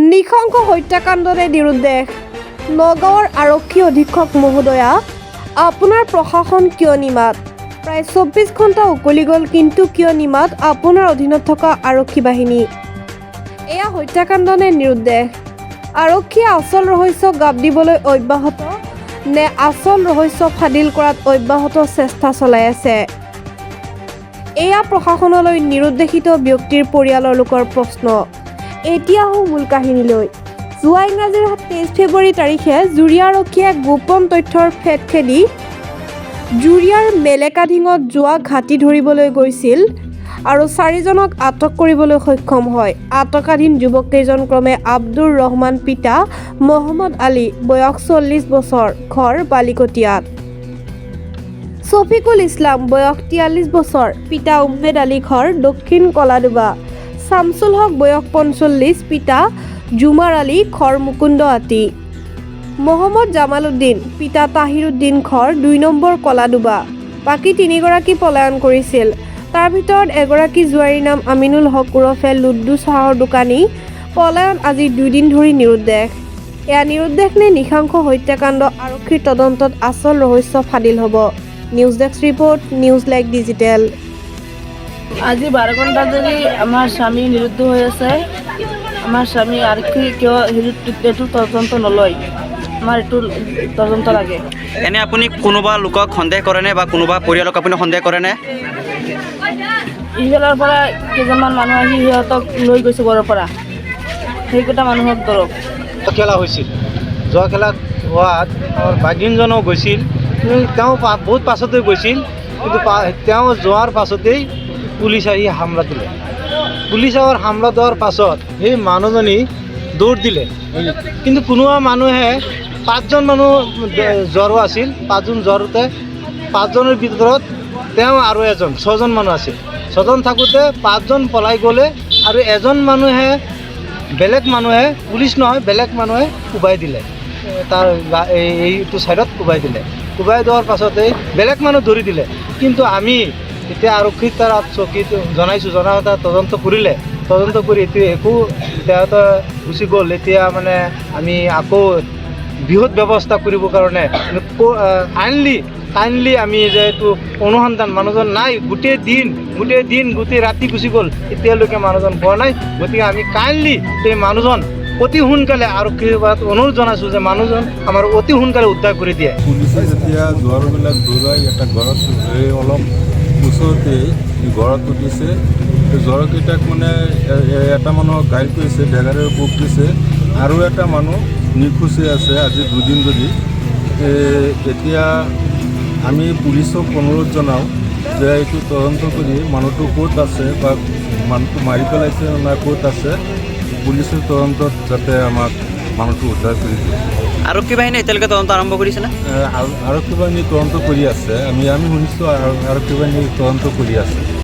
নৃশংস হত্যাকাণ্ডৰে নিৰুদ্দেশ নগাঁৱৰ আৰক্ষী অধীক্ষক মহোদয়া আপোনাৰ প্ৰশাসন কিয় নিমাত প্ৰায় 24 ঘণ্টা উকলি গ'ল কিন্তু কিয় নিমাত আপোনাৰ অধীনত থকা আৰক্ষী বাহিনী এয়া হত্যাকাণ্ড নে নিৰুদ্দেশ আৰক্ষীয়ে আচল ৰহস্য গাপ দিবলৈ অব্যাহত নে আচল ৰহস্য ফাদিল কৰাত অব্যাহত চেষ্টা চলাই আছে এয়া প্ৰশাসনলৈ নিৰুদ্দেশিত ব্যক্তিৰ পৰিয়ালৰ লোকৰ প্ৰশ্ন এতিয়া মূল কাহিনীলৈ যোৱা ইংৰাজীৰ 23 ফেব্ৰুৱাৰী তাৰিখে জুৰিয়া আৰক্ষীয়ে গোপন তথ্যৰ ফেট খেলি জুৰিয়াৰ মেলেকাধিঙত যোৱা ঘাটি ধৰিবলৈ গৈছিল আৰু 4জনক আটক কৰিবলৈ সক্ষম হয় আটকাধীন যুৱককেইজন ক্ৰমে আব্দুৰ ৰহমান পিতা মহম্মদ আলী বয়স 40 বছৰ ঘৰ বালিকটীয়াত শফিকুল ইছলাম বয়স 43 বছৰ পিতা উম্মেদ আলী ঘৰ দক্ষিণ কলাডুবা শামছুল হক বয়স 45 পিতা জুমাৰ আলী ঘৰ মুকুন্দ আতি মহম্মদ জামাল উদ্দিন পিতা তাহিৰ উদ্দিন ঘৰ 2 নম্বৰ কলাডুবা বাকী 3গৰাকী পলায়ন কৰিছিল তাৰ ভিতৰত এগৰাকী জুৱাৰীৰ নাম আমিনুল হক উৰফে লুড্ডু চাহৰ দোকানী পলায়ন আজি 2 দিন ধৰি নিৰুদ্দেশ এয়া নিৰুদ্দেশ নে নৃশংস হত্যাকাণ্ড আৰক্ষীৰ তদন্তত আচল ৰহস্য ফাদিল হ'ব news desk report news like digital আজি 12 ঘণ্টা ধৰি আমাৰ স্বামী নিৰুদ্ধ হৈ আছে আমাৰ স্বামী আৰক্ষী কিয় এইটো তদন্ত নলয় আমাৰ এইটো তদন্ত লাগে এনে আপুনি কোনোবা লোকক সন্দেহ কৰেনে বা কোনোবা পৰিয়ালক আপুনি সন্দেহ কৰেনে ইফালৰ পৰা কেইজনমান মানুহ আহি সিহঁতক লৈ গৈছে ঘৰৰ পৰা সেইকেইটা মানুহক ধৰক খেলা হৈছিল যোৱা খেলা হোৱাত আমাৰ বাগিনজনো গৈছিল তেওঁ বহুত পাছতে গৈছিল কিন্তু তেওঁ যোৱাৰ পাছতেই পুলিচ আহি হামলা দিলে পুলিচৰ হামলা দিয়াৰ পাছত সেই মানুহজনী দৌৰ দিলে কিন্তু কোনোবা মানুহে 5জন মানুহ জ্বৰ আছিল 5জন জ্বৰতে 5জনৰ ভিতৰত তেওঁ আৰু এজন 6জন মানুহ আছিল 6জন থাকোঁতে 5জন পলাই গ'লে আৰু এজন মানুহে বেলেগ মানুহে পুলিচ নহয় বেলেগ মানুহে কোবাই দিলে তাৰ এইটো ছাইডত কোবাই দিলে কোবাই দিয়াৰ পাছতেই বেলেগ মানুহ ধৰি দিলে কিন্তু আমি এতিয়া আৰক্ষীৰ তাত চকীত জনাইছোঁ জনাওঁতে তদন্ত কৰিলে তদন্ত কৰি এতিয়া একো তেওঁতো গুচি গ'ল এতিয়া মানে আমি আকৌ বৃহৎ ব্যৱস্থা কৰিবৰ কাৰণে কাইণ্ডলি আমি যে এইটো অনুসন্ধান মানুহজন নাই গোটেই দিন ৰাতি গুচি গ'ল এতিয়ালৈকে মানুহজন পোৱা নাই গতিকে আমি কাইণ্ডলি সেই মানুহজন অতি সোনকালে আৰক্ষীৰ অনুৰোধ জনাইছোঁ যে মানুহজন আমাৰ অতি সোনকালে উদ্ধাৰ কৰি দিয়ে পুলিচে যেতিয়া জ্বৰবিলাক দৌৰাই এটা ঘৰত অলপ ওচৰতে ঘৰত উঠিছে জ্বৰকেইটাক মানে এটা মানুহক ঘাইল কৰিছে ডেগাৰে পোক দিছে আৰু এটা মানুহ নিখোজে আছে আজি 2 দিন ধৰি এতিয়া আমি পুলিচক অনুৰোধ জনাওঁ যে এইটো তদন্ত কৰি মানুহটো ক'ত আছে বা মানুহটো মাৰি পেলাইছে না ক'ত আছে পুলিচৰ তদন্তত যাতে আমাক মানুহটো উদ্ধাৰ কৰি দিয়ে আৰক্ষী বাহিনী এতিয়ালৈকে তদন্ত আৰম্ভ কৰিছেনে আৰক্ষী বাহিনী তদন্ত কৰি আছে আমি শুনিছোঁ আৰক্ষী বাহিনী তদন্ত কৰি আছে